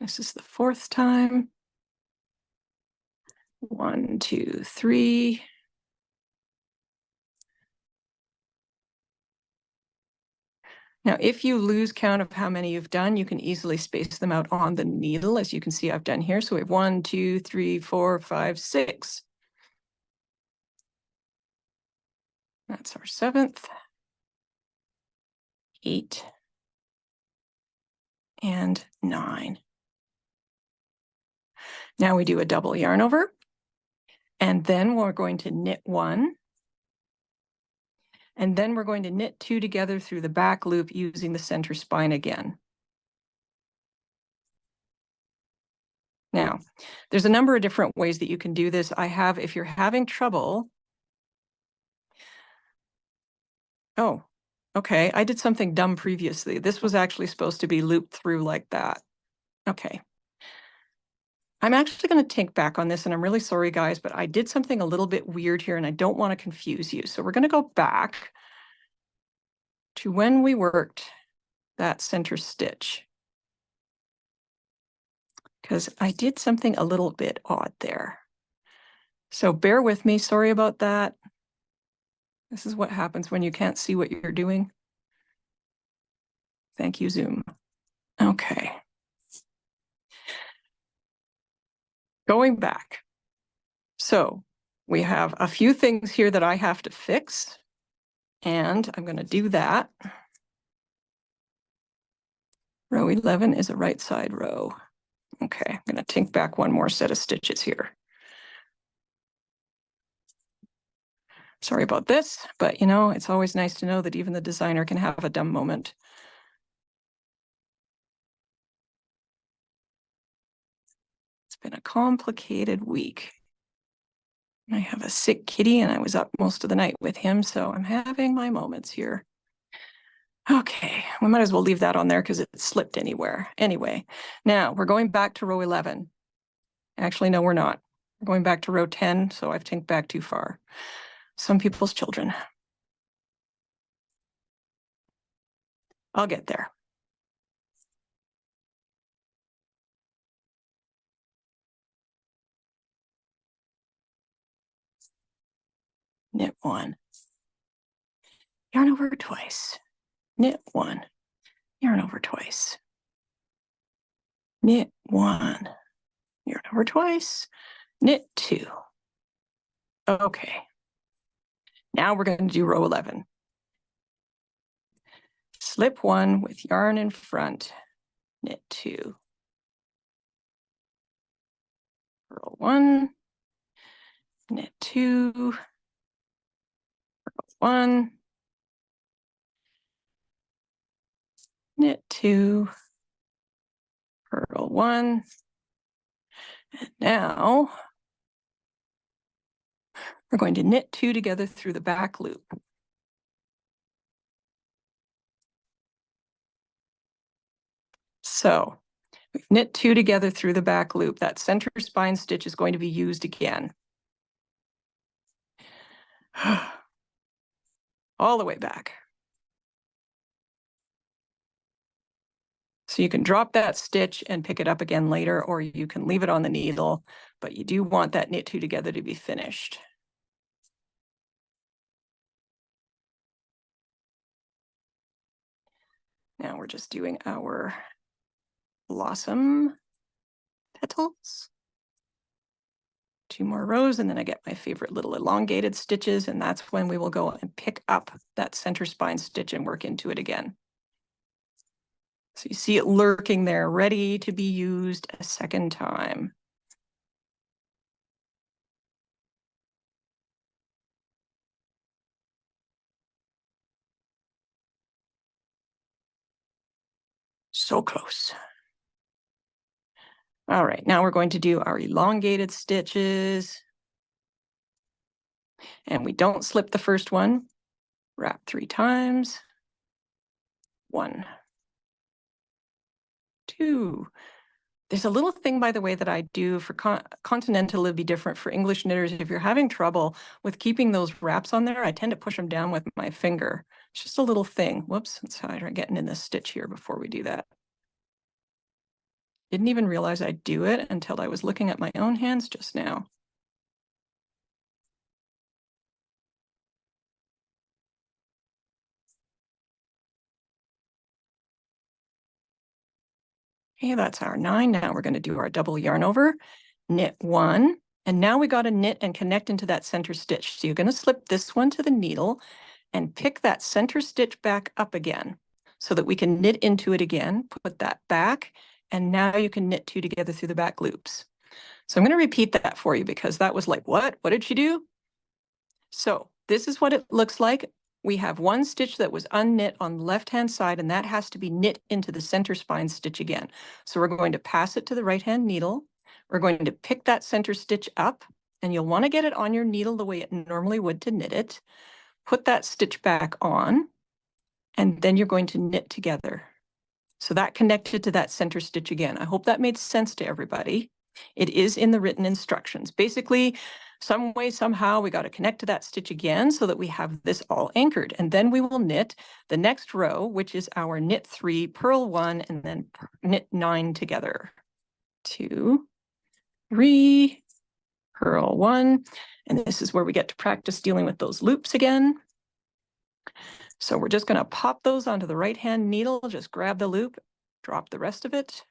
This is the 4th time. 1, 2, 3. Now, if you lose count of how many you've done, you can easily space them out on the needle, as you can see I've done here. So we have 1, 2, 3, 4, 5, 6. That's our 7th. 8. And 9. Now we do a double yarn over. And then we're going to knit 1. And then we're going to knit 2 together through the back loop using the center spine again. Now, there's a number of different ways that you can do this. If you're having trouble. Oh, okay, I did something dumb previously. This was actually supposed to be looped through like that. Okay. I'm actually going to take back on this, and I'm really sorry, guys, but I did something a little bit weird here, and I don't want to confuse you. So we're going to go back to when we worked that center stitch, because I did something a little bit odd there. So bear with me. Sorry about that. This is what happens when you can't see what you're doing. Thank you, Zoom. Okay. Going back. So we have a few things here that I have to fix, and I'm going to do that. Row 11 is a right side row. Okay, I'm going to take back one more set of stitches here. Sorry about this, but you know, it's always nice to know that even the designer can have a dumb moment. It's been a complicated week. I have a sick kitty and I was up most of the night with him, so I'm having my moments here. Okay, we might as well leave that on there because it slipped anywhere. Anyway, now we're going back to row 11. Actually, no, we're not. We're going back to row 10, so I've tinked back too far. Some people's children. I'll get there. knit 1, yarn over twice, knit 1, yarn over twice, knit 1, yarn over twice, knit 2. Okay, now we're going to do row 11. Slip 1 with yarn in front, knit 2, purl 1, knit 2, purl 1, knit 2, purl 1, and now we're going to knit 2 together through the back loop. So we've knit 2 together through the back loop. That center spine stitch is going to be used again. All the way back. So you can drop that stitch and pick it up again later, or you can leave it on the needle, but you do want that knit 2 together to be finished. Now we're just doing our blossom petals. 2 more rows, and then I get my favorite little elongated stitches, and that's when we will go and pick up that center spine stitch and work into it again. So you see it lurking there, ready to be used a second time. So close. All right, now we're going to do our elongated stitches. And we don't slip the first one. Wrap 3 times. 1, 2. There's a little thing, by the way, that I do for continental. It'd be different for English knitters. If you're having trouble with keeping those wraps on there, I tend to push them down with my finger. It's just a little thing. Whoops, let's try getting in this stitch here before we do that. Didn't even realize I'd do it until I was looking at my own hands just now. Okay, that's our 9. Now we're going to do our double yarn over, knit 1, and now we got to knit and connect into that center stitch. So you're going to slip this one to the needle and pick that center stitch back up again so that we can knit into it again, put that back, and now you can knit 2 together through the back loops. So I'm going to repeat that for you because that was like, what? What did she do? So this is what it looks like. We have 1 stitch that was unknit on the left-hand side, and that has to be knit into the center spine stitch again. So we're going to pass it to the right-hand needle. We're going to pick that center stitch up, and you'll want to get it on your needle the way it normally would to knit it. Put that stitch back on, and then you're going to knit together. So that connected to that center stitch again. I hope that made sense to everybody. It is in the written instructions. Basically, some way, somehow, we got to connect to that stitch again so that we have this all anchored. And then we will knit the next row, which is our knit 3, purl 1, and then knit 9 together. 2, 3, purl 1. And this is where we get to practice dealing with those loops again. So we're just going to pop those onto the right-hand needle, just grab the loop, drop the rest of it.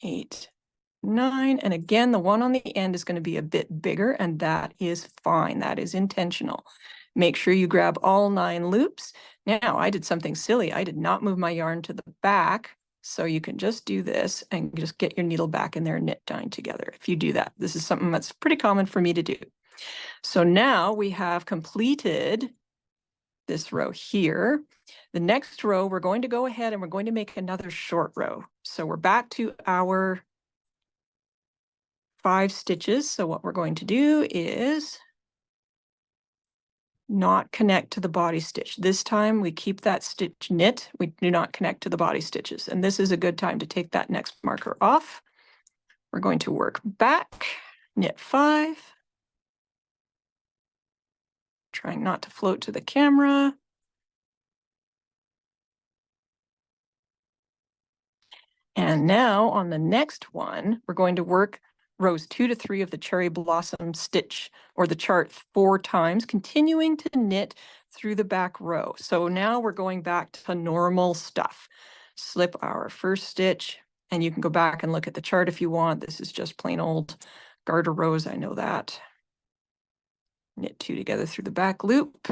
8, 9, and again, the one on the end is going to be a bit bigger, and that is fine. That is intentional. Make sure you grab all 9 loops. Now, I did something silly. I did not move my yarn to the back, so you can just do this and just get your needle back in there and knit 9 together. If you do that, this is something that's pretty common for me to do. So now we have completed this row here. The next row, we're going to go ahead and we're going to make another short row. So we're back to our 5 stitches. So what we're going to do is not connect to the body stitch. This time we keep that stitch knit. We do not connect to the body stitches. And this is a good time to take that next marker off. We're going to work back, knit 5. Trying not to float to the camera. And now on the next one, we're going to work rows 2 to 3 of the cherry blossom stitch or the chart 4 times, continuing to knit through the back row. So now we're going back to normal stuff. Slip our first stitch, and you can go back and look at the chart if you want. This is just plain old garter rows, I know that. Knit 2 together through the back loop.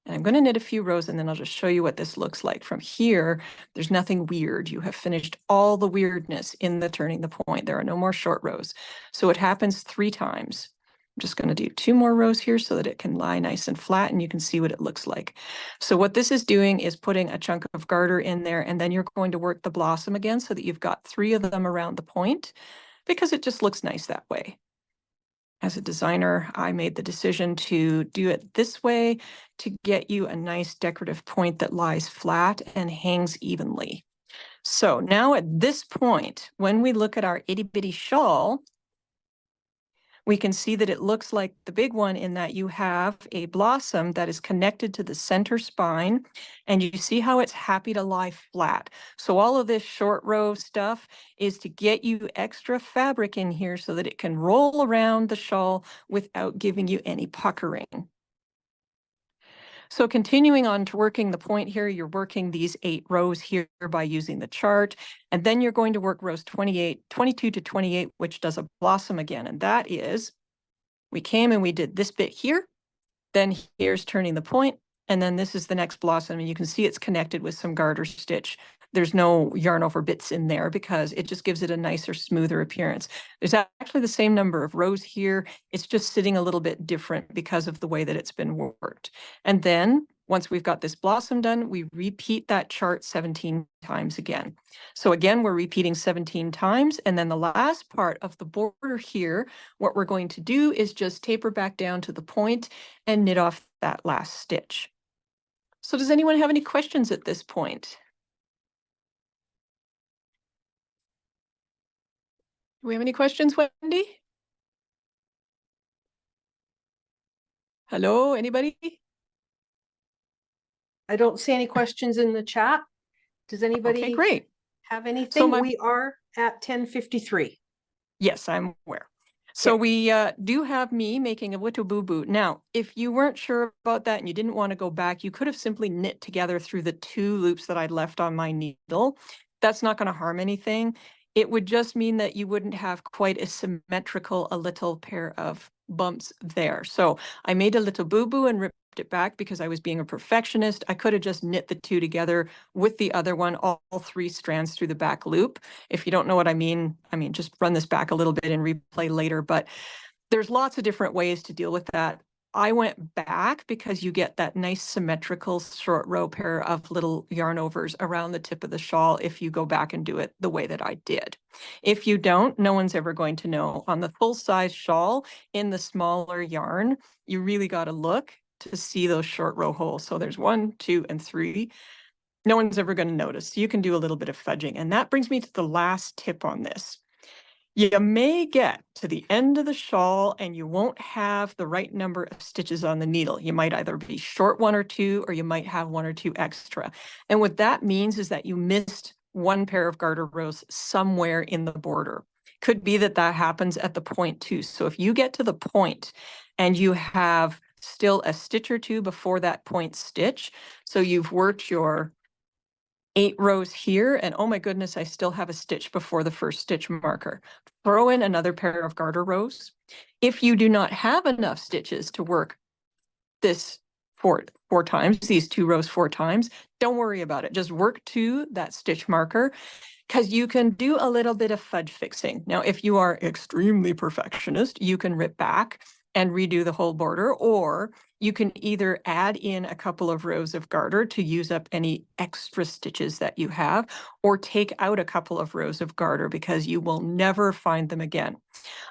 And I'm going to knit a few rows, and then I'll just show you what this looks like. From here, there's nothing weird. You have finished all the weirdness in the turning the point. There are no more short rows. So it happens 3 times. I'm just going to do 2 more rows here so that it can lie nice and flat, and you can see what it looks like. So what this is doing is putting a chunk of garter in there, and then you're going to work the blossom again so that you've got 3 of them around the point, because it just looks nice that way. As a designer, I made the decision to do it this way to get you a nice decorative point that lies flat and hangs evenly. So now at this point, when we look at our itty bitty shawl, we can see that it looks like the big one in that you have a blossom that is connected to the center spine, and you see how it's happy to lie flat. So all of this short row stuff is to get you extra fabric in here so that it can roll around the shawl without giving you any puckering. So continuing on to working the point here, you're working these 8 rows here by using the chart, and then you're going to work rows 22 to 28, which does a blossom again, and that is, we came and we did this bit here, then here's turning the point, and then this is the next blossom, and you can see it's connected with some garter stitch. There's no yarn over bits in there because it just gives it a nicer, smoother appearance. There's actually the same number of rows here. It's just sitting a little bit different because of the way that it's been worked. And then once we've got this blossom done, we repeat that chart 17 times again. So again, we're repeating 17 times. And then the last part of the border here, what we're going to do is just taper back down to the point and knit off that last stitch. So does anyone have any questions at this point? Do we have any questions, Wendy? Hello, anybody? I don't see any questions in the chat. Does Okay, anybody great. have anything? my- We are at 10:53. Yes, I'm aware. So Okay. we do have me making a little boo-boo. Now, if you weren't sure about that and you didn't want to go back, you could have simply knit together through the 2 loops that I'd left on my needle. That's not going to harm anything. It would just mean that you wouldn't have quite as symmetrical a little pair of bumps there. So I made a little boo-boo and ripped it back because I was being a perfectionist. I could have just knit the 2 together with the other one, all 3 strands through the back loop. If you don't know what I mean, just run this back a little bit and replay later, but there's lots of different ways to deal with that. I went back because you get that nice symmetrical short row pair of little yarn overs around the tip of the shawl if you go back and do it the way that I did. If you don't, no one's ever going to know. On the full size shawl in the smaller yarn, you really got to look to see those short row holes. So there's 1, 2, and 3. No one's ever going to notice. You can do a little bit of fudging. And that brings me to the last tip on this. You may get to the end of the shawl and you won't have the right number of stitches on the needle. You might either be short 1 or 2, or you might have 1 or 2 extra. And what that means is that you missed 1 pair of garter rows somewhere in the border. Could be that that happens at the point too. So if you get to the point and you have still a stitch or 2 before that point stitch, so you've worked your 8 rows here, and oh my goodness, I still have a stitch before the first stitch marker. Throw in another pair of garter rows. If you do not have enough stitches to work this four times, these 2 rows 4 times, don't worry about it. Just work to that stitch marker, because you can do a little bit of fudge fixing. Now, if you are extremely perfectionist, you can rip back and redo the whole border, or you can either add in a couple of rows of garter to use up any extra stitches that you have, or take out a couple of rows of garter because you will never find them again.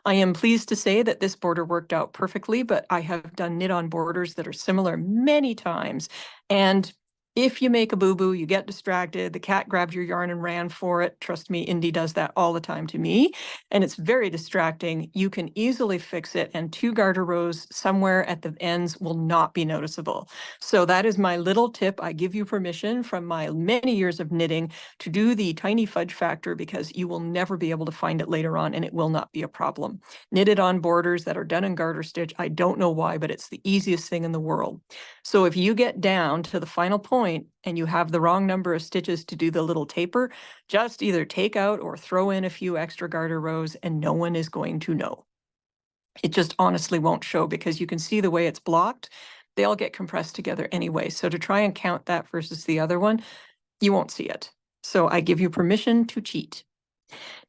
I am pleased to say that this border worked out perfectly, but I have done knit-on borders that are similar many times, and If you make a boo-boo, you get distracted, the cat grabs your yarn and ran for it. Trust me, Indy does that all the time to me, and it's very distracting. You can easily fix it, and 2 garter rows somewhere at the ends will not be noticeable. So that is my little tip. I give you permission from my many years of knitting to do the tiny fudge factor, because you will never be able to find it later on, and it will not be a problem. Knitted on borders that are done in garter stitch, I don't know why, but it's the easiest thing in the world. So if you get down to the final point and you have the wrong number of stitches to do the little taper, just either take out or throw in a few extra garter rows and no one is going to know. It just honestly won't show, because you can see the way it's blocked. They all get compressed together anyway. So to try and count that versus the other one, you won't see it. So I give you permission to cheat.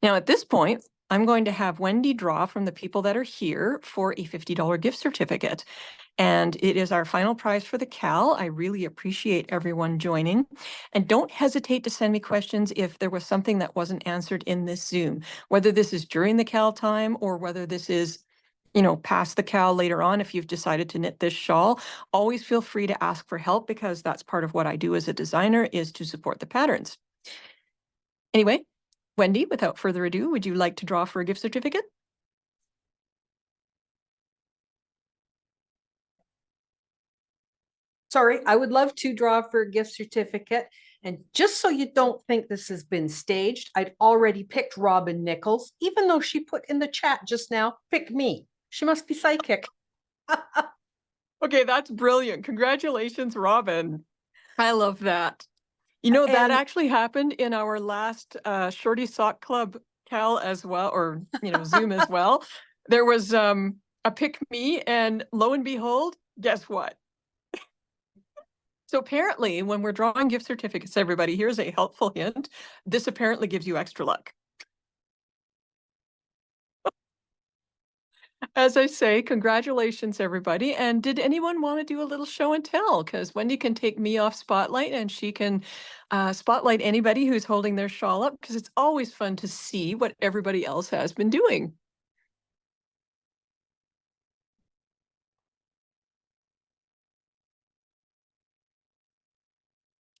Now at this point, I'm going to have Wendy draw from the people that are here for a $50 gift certificate. And it is our final prize for the KAL. I really appreciate everyone joining. And don't hesitate to send me questions if there was something that wasn't answered in this Zoom, whether this is during the KAL time or whether this is, past the KAL later on. If you've decided to knit this shawl, always feel free to ask for help, because that's part of what I do as a designer, is to support the patterns. Anyway, Wendy, without further ado, would you like to draw for a gift certificate? Sorry, I would love to draw for a gift certificate. And just so you don't think this has been staged, I'd already picked Robin Nichols, even though she put in the chat just now, pick me. She must be psychic. Okay, that's brilliant. Congratulations, Robin. I love that. That And- actually happened in our last Shorty Sock Club KAL as well, or Zoom as well. There was a pick me, and lo and behold, guess what? So apparently, when we're drawing gift certificates, everybody, here's a helpful hint. This apparently gives you extra luck. As I say, congratulations, everybody. And did anyone want to do a little show and tell? Because Wendy can take me off spotlight and she can spotlight anybody who's holding their shawl up, because it's always fun to see what everybody else has been doing.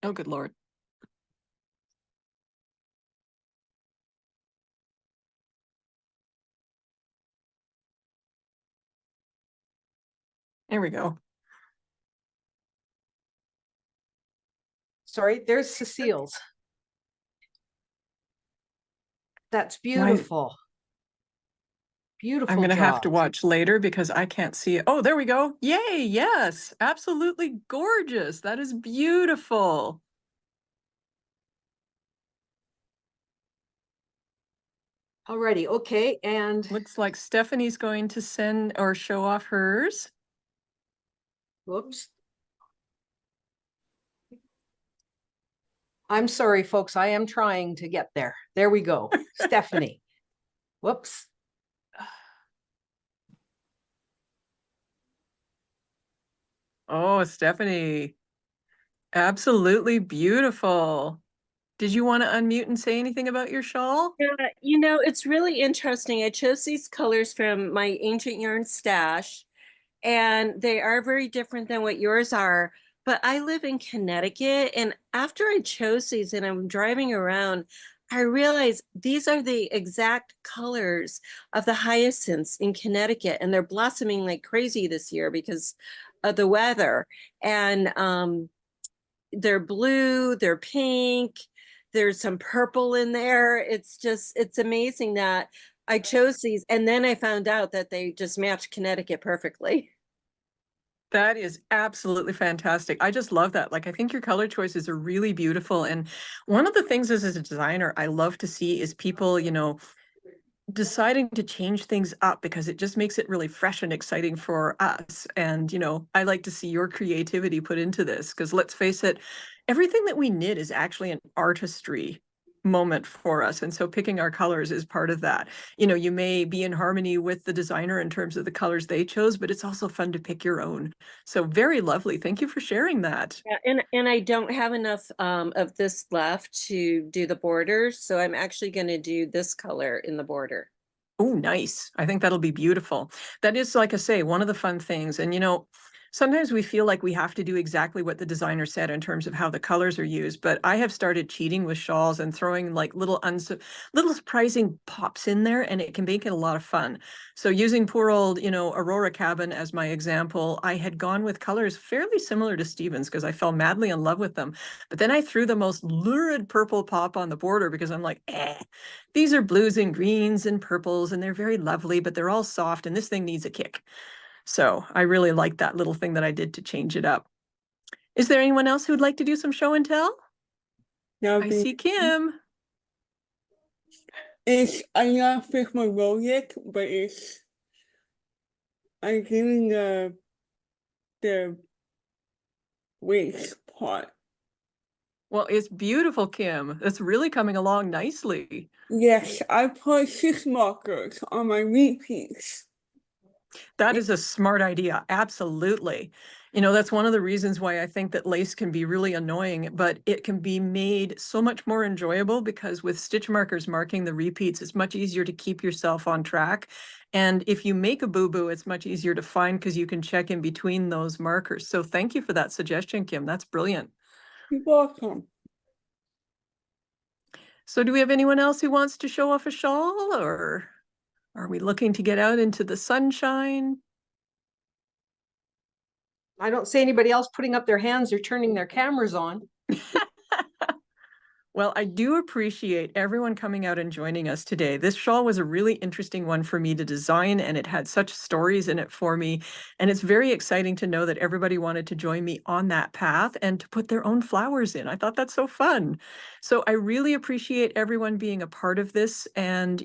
Oh, good Lord. There we go. Sorry, there's Cecile's. That's beautiful. Beautiful. I'm going to have to job. watch later because I can't see it. Oh, there we go. Yay. Yes. Absolutely gorgeous. That is beautiful. Alrighty, okay, and Looks like Stephanie's going to send or show off hers. whoops. I'm sorry, folks. I am trying to get there. There we go. Stephanie. Whoops. Oh, Stephanie. Absolutely beautiful. Did you want to unmute and say anything about your shawl? Yeah, it's really interesting. I chose these colors from my ancient yarn stash, and they are very different than what yours are. But I live in Connecticut, and after I chose these and I'm driving around, I realized these are the exact colors of the hyacinths in Connecticut, and they're blossoming like crazy this year because of the weather. And they're blue, they're pink, there's some purple in there. It's amazing that I chose these, and then I found out that they just match Connecticut perfectly. That is absolutely fantastic. I just love that. Like, I think your color choices are really beautiful. And one of the things as a designer I love to see is people, deciding to change things up, because it just makes it really fresh and exciting for us. And, I like to see your creativity put into this, because let's face it, everything that we knit is actually an artistry moment for us. And so picking our colors is part of that. You may be in harmony with the designer in terms of the colors they chose, but it's also fun to pick your own. So very lovely. Thank you for sharing that. Yeah, and I don't have enough of this left to do the borders, so I'm actually going to do this color in the border. Oh, nice. I think that'll be beautiful. That is, like I say, one of the fun things. And, Sometimes we feel like we have to do exactly what the designer said in terms of how the colors are used, but I have started cheating with shawls and throwing like little surprising pops in there, and it can make it a lot of fun. So using poor old, Aurora Cabin as my example, I had gone with colors fairly similar to Stevens because I fell madly in love with them. But then I threw the most lurid purple pop on the border because I'm like, these are blues and greens and purples, and they're very lovely, but they're all soft, and this thing needs a kick. So I really like that little thing that I did to change it up. Is there anyone else who'd like to do some show and tell? I see Kim. I'm not fix my roll yet, but I'm getting the waist part. Well, it's beautiful, Kim. It's really coming along nicely. Yes, I put 6 markers on my repeats. That is a smart idea. Absolutely. That's one of the reasons why I think that lace can be really annoying, but it can be made so much more enjoyable because with stitch markers marking the repeats, it's much easier to keep yourself on track. And if you make a boo-boo, it's much easier to find because you can check in between those markers. So thank you for that suggestion, Kim. That's brilliant. You're welcome. So do we have anyone else who wants to show off a shawl, or are we looking to get out into the sunshine? I don't see anybody else putting up their hands or turning their cameras on. Well, I do appreciate everyone coming out and joining us today. This shawl was a really interesting one for me to design, and it had such stories in it for me. And it's very exciting to know that everybody wanted to join me on that path and to put their own flowers in. I thought that's so fun. So I really appreciate everyone being a part of this. And,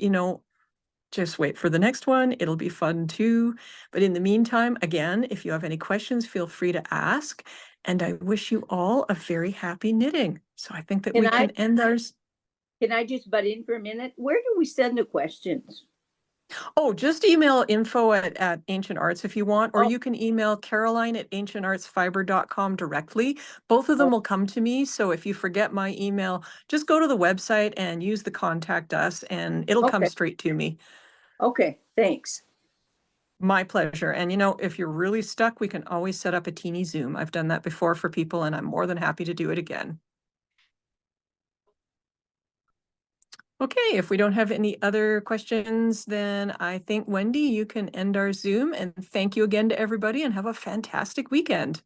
just wait for the next one. It'll be fun too. But in the meantime, again, if you have any questions, feel free to ask. And I wish you all a very happy knitting. So I think that we can end ours. Can I just butt in for a minute? Where do we send the questions? Oh, just email info at Ancient Arts if you want, or you can email Caroline@ancientartsfiber.com directly. Both of them will come to me. So if you forget my email, just go to the website and use the contact us, and it'll come straight to me. Okay, thanks. My pleasure. And if you're really stuck, we can always set up a teeny Zoom. I've done that before for people, and I'm more than happy to do it again. Okay, if we don't have any other questions, then I think, Wendy, you can end our Zoom. And thank you again to everybody, and have a fantastic weekend.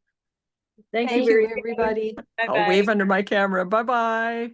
Thank Thank you you, very everybody. I'll wave under my camera. Bye-bye.